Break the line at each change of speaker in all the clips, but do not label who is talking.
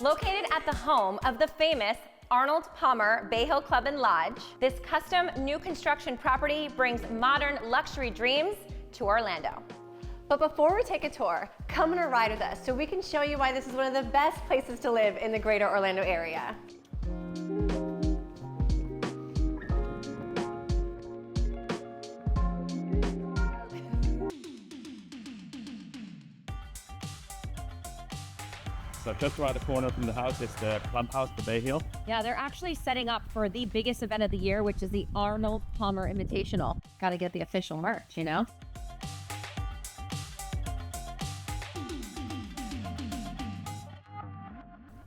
Located at the home of the famous Arnold Palmer Bay Hill Club and Lodge, this custom new construction property brings modern luxury dreams to Orlando. But before we take a tour, come on a ride with us so we can show you why this is one of the best places to live in the greater Orlando area.
So just around the corner from the house is the clubhouse, the Bay Hill.
Yeah, they're actually setting up for the biggest event of the year, which is the Arnold Palmer Invitational. Got to get the official merch, you know?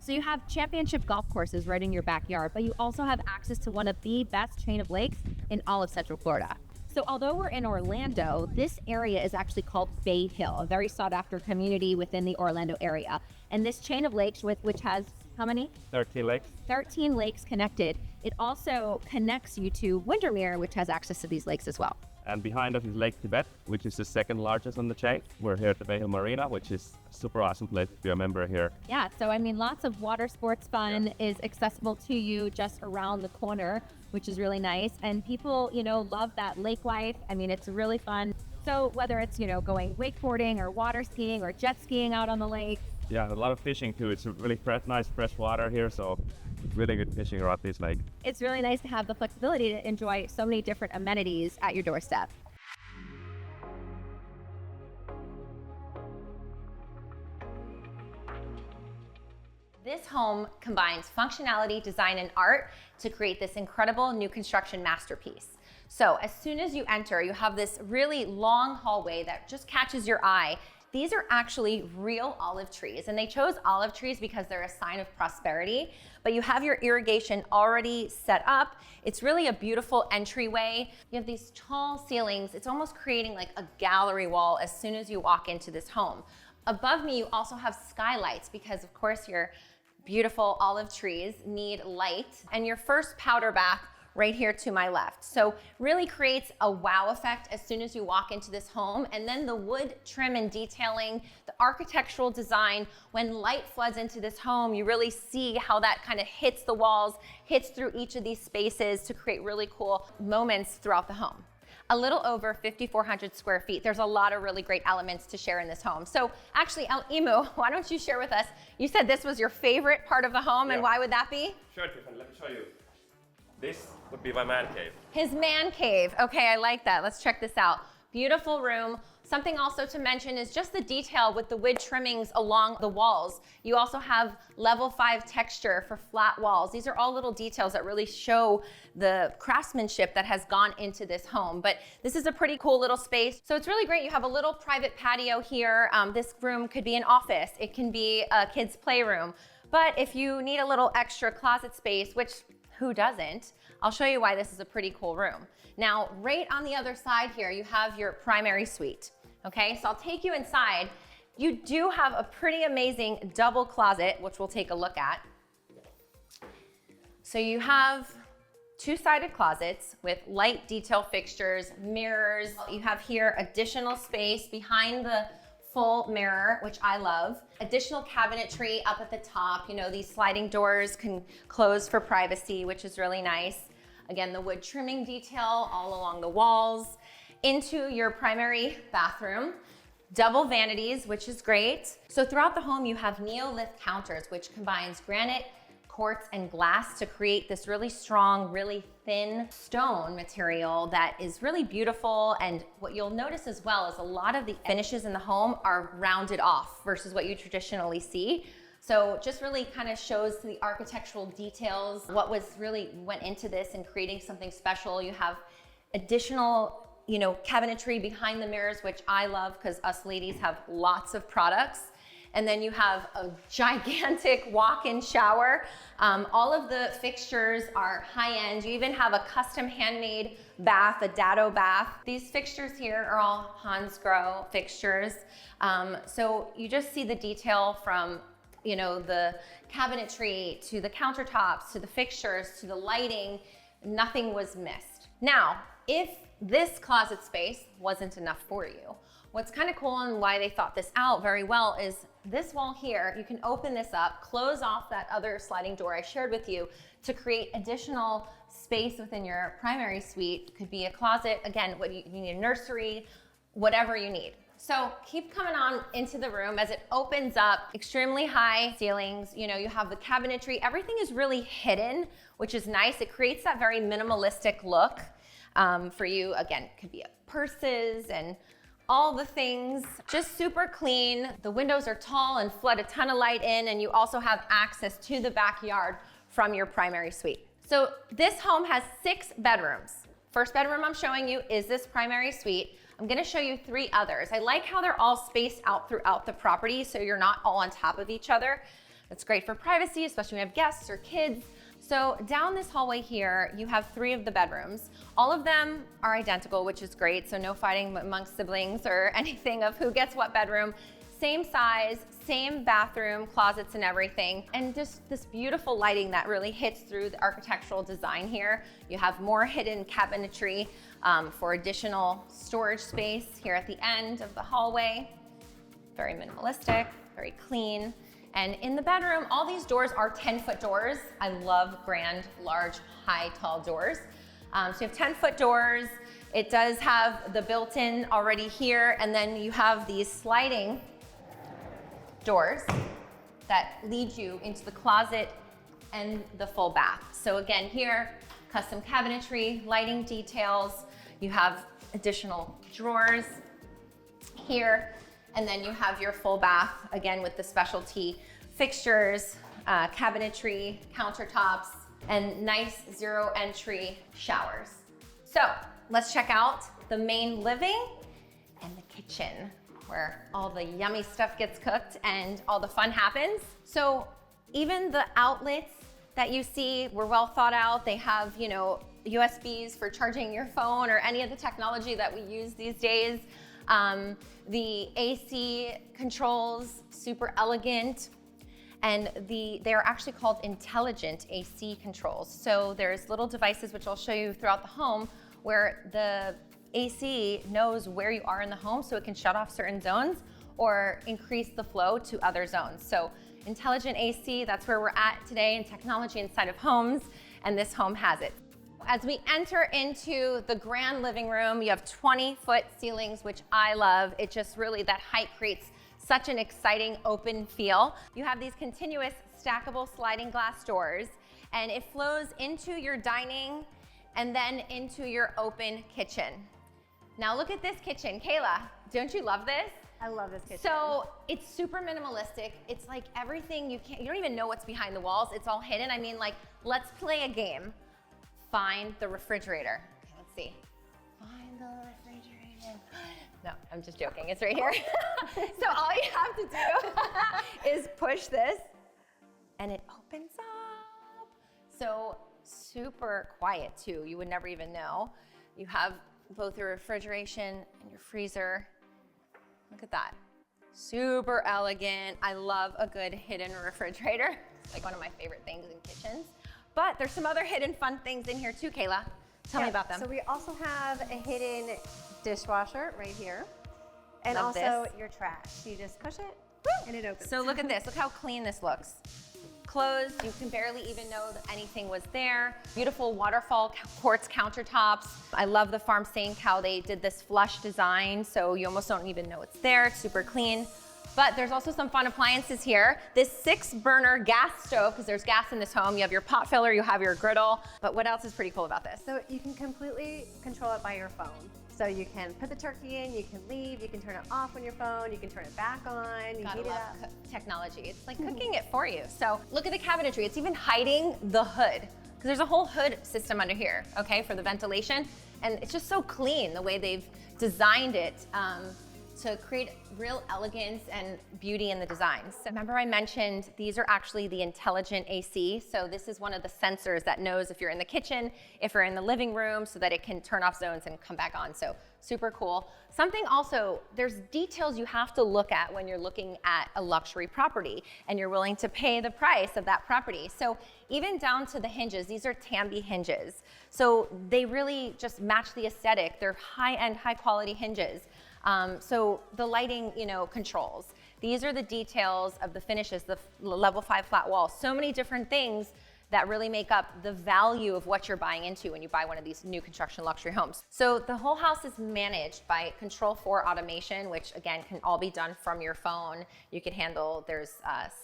So you have championship golf courses right in your backyard, but you also have access to one of the best chain of lakes in all of Central Florida. So although we're in Orlando, this area is actually called Bay Hill, a very sought after community within the Orlando area. And this chain of lakes, which has how many?
13 lakes.
13 lakes connected. It also connects you to Windermere, which has access to these lakes as well.
And behind us is Lake Tibet, which is the second largest on the chain. We're here at the Bay Hill Marina, which is a super awesome place if you're a member here.
Yeah, so I mean, lots of water sports fun is accessible to you just around the corner, which is really nice. And people, love that lake life. I mean, it's really fun. So whether it's, going wakeboarding or water skiing or jet skiing out on the lake.
Yeah, a lot of fishing too. It's really nice fresh water here, so really good fishing around this lake.
It's really nice to have the flexibility to enjoy so many different amenities at your doorstep.
This home combines functionality, design, and art to create this incredible new construction masterpiece. So as soon as you enter, you have this really long hallway that just catches your eye. These are actually real olive trees, and they chose olive trees because they're a sign of prosperity, but you have your irrigation already set up. It's really a beautiful entryway. You have these tall ceilings. It's almost creating like a gallery wall as soon as you walk into this home. Above me, you also have skylights because of course your beautiful olive trees need light, and your first powder bath right here to my left. So really creates a wow effect as soon as you walk into this home. And then the wood trim and detailing, the architectural design, when light floods into this home, you really see how that kind of hits the walls, hits through each of these spaces to create really cool moments throughout the home. A little over 5,400 square feet. There's a lot of really great elements to share in this home. So actually, El Imu, why don't you share with us, you said this was your favorite part of the home, and why would that be?
Sure, Tiffany, let me show you. This would be my man cave.
His man cave. Okay, I like that. Let's check this out. Beautiful room. Something also to mention is just the detail with the wood trimmings along the walls. You also have level 5 texture for flat walls. These are all little details that really show the craftsmanship that has gone into this home. But this is a pretty cool little space. So it's really great. You have a little private patio here. This room could be an office. It can be a kid's playroom. But if you need a little extra closet space, which who doesn't? I'll show you why this is a pretty cool room. Now, right on the other side here, you have your primary suite. Okay, so I'll take you inside. You do have a pretty amazing double closet, which we'll take a look at. So you have two-sided closets with light detail fixtures, mirrors. You have here additional space behind the full mirror, which I love. Additional cabinetry up at the top. These sliding doors can close for privacy, which is really nice. Again, the wood trimming detail all along the walls. Into your primary bathroom. Double vanities, which is great. So throughout the home, you have Neolith counters, which combines granite, quartz, and glass to create this really strong, really thin stone material that is really beautiful. And what you'll notice as well is a lot of the finishes in the home are rounded off versus what you traditionally see. So just really kind of shows the architectural details, what really went into this and creating something special. You have additional cabinetry behind the mirrors, which I love because us ladies have lots of products. And then you have a gigantic walk-in shower. All of the fixtures are high-end. You even have a custom handmade bath, a dado bath. These fixtures here are all Hansgrohe fixtures. So you just see the detail from the cabinetry to the countertops, to the fixtures, to the lighting. Nothing was missed. Now, if this closet space wasn't enough for you, what's kind of cool and why they thought this out very well is this wall here, you can open this up, close off that other sliding door I shared with you to create additional space within your primary suite. Could be a closet, again, what you need a nursery, whatever you need. So keep coming on into the room as it opens up, extremely high ceilings. You know, you have the cabinetry, everything is really hidden, which is nice. It creates that very minimalistic look for you. Again, could be purses and all the things, just super clean. The windows are tall and flood a ton of light in, and you also have access to the backyard from your primary suite. So this home has 6 bedrooms. First bedroom I'm showing you is this primary suite. I'm gonna show you 3 others. I like how they're all spaced out throughout the property so you're not all on top of each other. That's great for privacy, especially when you have guests or kids. So down this hallway here, you have 3 of the bedrooms. All of them are identical, which is great. So no fighting amongst siblings or anything of who gets what bedroom. Same size, same bathroom, closets and everything. And just this beautiful lighting that really hits through the architectural design here. You have more hidden cabinetry for additional storage space here at the end of the hallway. Very minimalistic, very clean. And in the bedroom, all these doors are 10-foot doors. I love grand, large, high, tall doors. So you have 10-foot doors. It does have the built-in already here, and then you have these sliding doors that lead you into the closet and the full bath. So again, here, custom cabinetry, lighting details. You have additional drawers here. And then you have your full bath, again, with the specialty fixtures, cabinetry, countertops, and nice zero entry showers. So let's check out the main living and the kitchen, where all the yummy stuff gets cooked and all the fun happens. So even the outlets that you see were well thought out. They have, you know, USBs for charging your phone or any of the technology that we use these days. The AC controls, super elegant, and they're actually called intelligent AC controls. So there's little devices, which I'll show you throughout the home, where the AC knows where you are in the home, so it can shut off certain zones or increase the flow to other zones. So intelligent AC, that's where we're at today in technology inside of homes, and this home has it. As we enter into the grand living room, you have 20-foot ceilings, which I love. It just really, that height creates such an exciting open feel. You have these continuous stackable sliding glass doors, and it flows into your dining and then into your open kitchen. Now look at this kitchen. Kayla, don't you love this?
I love this kitchen.
So it's super minimalistic. It's like everything you don't even know what's behind the walls. It's all hidden. I mean, like, let's play a game. Find the refrigerator. Okay, let's see. Find the refrigerator. No, I'm just joking. It's right here. So all you have to do is push this and it opens up. So super quiet too. You would never even know. You have both your refrigeration and your freezer. Look at that. Super elegant. I love a good hidden refrigerator. It's like one of my favorite things in kitchens. But there's some other hidden fun things in here too, Kayla. Tell me about them.
So we also have a hidden dishwasher right here. And
Love
also
this.
your trash. You just push it and it opens.
So look at this. Look how clean this looks. Closed. You can barely even know that anything was there. Beautiful waterfall quartz countertops. I love the farm stank, how they did this flush design, so you almost don't even know it's there. It's super clean. But there's also some fun appliances here. This 6-burner gas stove, because there's gas in this home. You have your pot filler, you have your griddle. But what else is pretty cool about this?
So you can completely control it by your phone. So you can put the turkey in, you can leave, you can turn it off on your phone, you can turn it back on, you
Gotta
heat it
love
up.
technology. It's like cooking it for you. So look at the cabinetry. It's even hiding the hood, because there's a whole hood system under here, okay, for the ventilation. And it's just so clean the way they've designed it to create real elegance and beauty in the designs. So remember I mentioned these are actually the intelligent AC. So this is one of the sensors that knows if you're in the kitchen, if you're in the living room, so that it can turn off zones and come back on. So super cool. Something also, there's details you have to look at when you're looking at a luxury property and you're willing to pay the price of that property. So even down to the hinges, these are Tambi hinges. So they really just match the aesthetic. They're high-end, high-quality hinges. So the lighting, controls. These are the details of the finishes, the level 5 flat wall. So many different things that really make up the value of what you're buying into when you buy one of these new construction luxury homes. So the whole house is managed by Control 4 automation, which again can all be done from your phone. You can handle, there's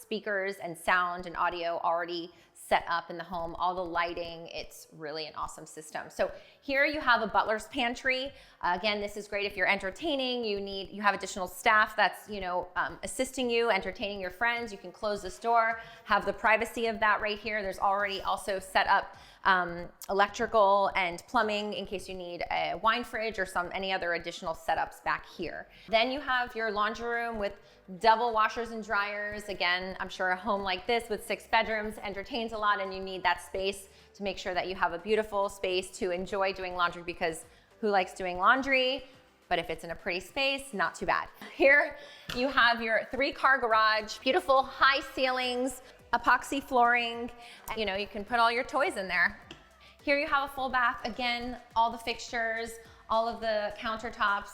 speakers and sound and audio already set up in the home, all the lighting. It's really an awesome system. So here you have a Butler's Pantry. Again, this is great if you're entertaining, you have additional staff that's, assisting you, entertaining your friends. You can close this door, have the privacy of that right here. There's already also set up electrical and plumbing in case you need a wine fridge or any other additional setups back here. Then you have your laundry room with double washers and dryers. Again, I'm sure a home like this with 6 bedrooms entertains a lot, and you need that space to make sure that you have a beautiful space to enjoy doing laundry, because who likes doing laundry? But if it's in a pretty space, not too bad. Here you have your 3-car garage, beautiful high ceilings, epoxy flooring. You can put all your toys in there. Here you have a full bath. Again, all the fixtures, all of the countertops,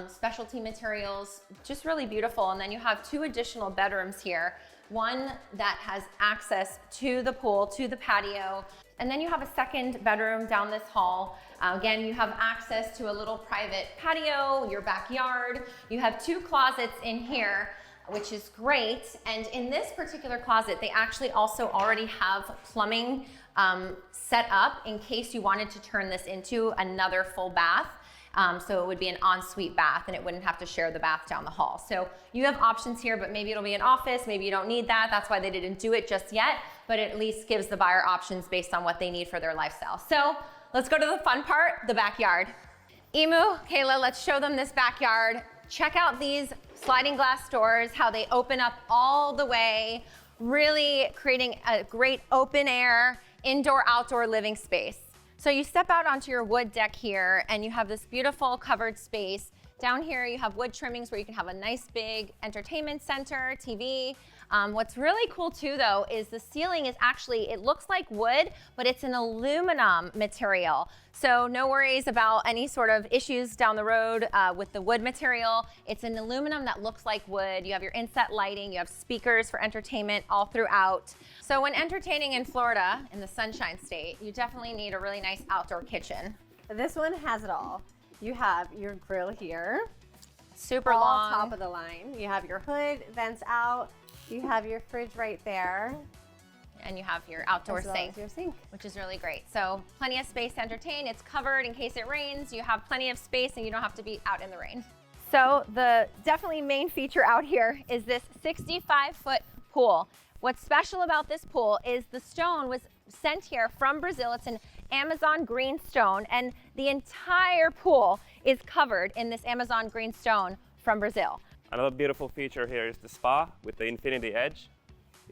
specialty materials, just really beautiful. And then you have 2 additional bedrooms here. One that has access to the pool, to the patio. And then you have a 2nd bedroom down this hall. Again, you have access to a little private patio, your backyard. You have 2 closets in here, which is great. And in this particular closet, they actually also already have plumbing set up in case you wanted to turn this into another full bath. So it would be an ensuite bath, and it wouldn't have to share the bath down the hall. So you have options here, but maybe it'll be an office, maybe you don't need that. That's why they didn't do it just yet, but it at least gives the buyer options based on what they need for their lifestyle. So let's go to the fun part, the backyard. Emu, Kayla, let's show them this backyard. Check out these sliding glass doors, how they open up all the way, really creating a great open air, indoor-outdoor living space. So you step out onto your wood deck here, and you have this beautiful covered space. Down here, you have wood trimmings where you can have a nice big entertainment center, TV. What's really cool too, though, is the ceiling is actually, it looks like wood, but it's an aluminum material. So no worries about any sort of issues down the road with the wood material. It's an aluminum that looks like wood. You have your inset lighting, you have speakers for entertainment all throughout. So when entertaining in Florida, in the Sunshine State, you definitely need a really nice outdoor kitchen.
This one has it all. You have your grill here.
Super
all
long.
Top of the line. You have your hood, vents out. You have your fridge right there.
And you have your outdoor sink, which is really great. So plenty of space to entertain. It's covered in case it rains. You have plenty of space and you don't have to be out in the rain. So the definitely main feature out here is this 65-foot pool. What's special about this pool is the stone was sent here from Brazil. It's an Amazon green stone, and the entire pool is covered in this Amazon green stone from Brazil.
Another beautiful feature here is the spa with the infinity edge.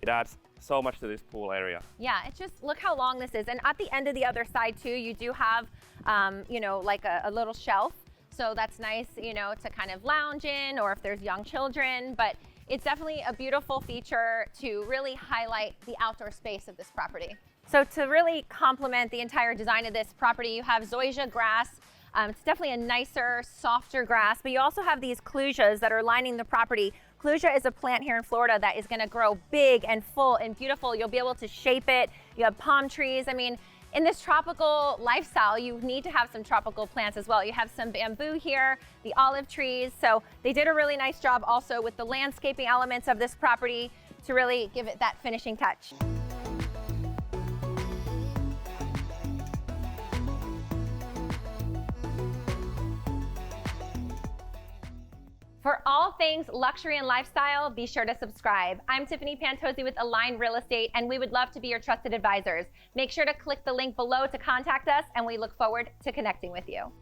It adds so much to this pool area.
Yeah, it's just, look how long this is. And at the end of the other side too, you do have, like a little shelf. So that's nice, to kind of lounge in, or if there's young children, but it's definitely a beautiful feature to really highlight the outdoor space of this property. So to really complement the entire design of this property, you have zoysia grass. It's definitely a nicer, softer grass, but you also have these clusias that are lining the property. Clusia is a plant here in Florida that is gonna grow big and full and beautiful. You'll be able to shape it. You have palm trees. I mean, in this tropical lifestyle, you need to have some tropical plants as well. You have some bamboo here, the olive trees. So they did a really nice job also with the landscaping elements of this property to really give it that finishing touch. For all things luxury and lifestyle, be sure to subscribe. I'm Tiffany Pantozzi with Align Real Estate, and we would love to be your trusted advisors. Make sure to click the link below to contact us, and we look forward to connecting with you.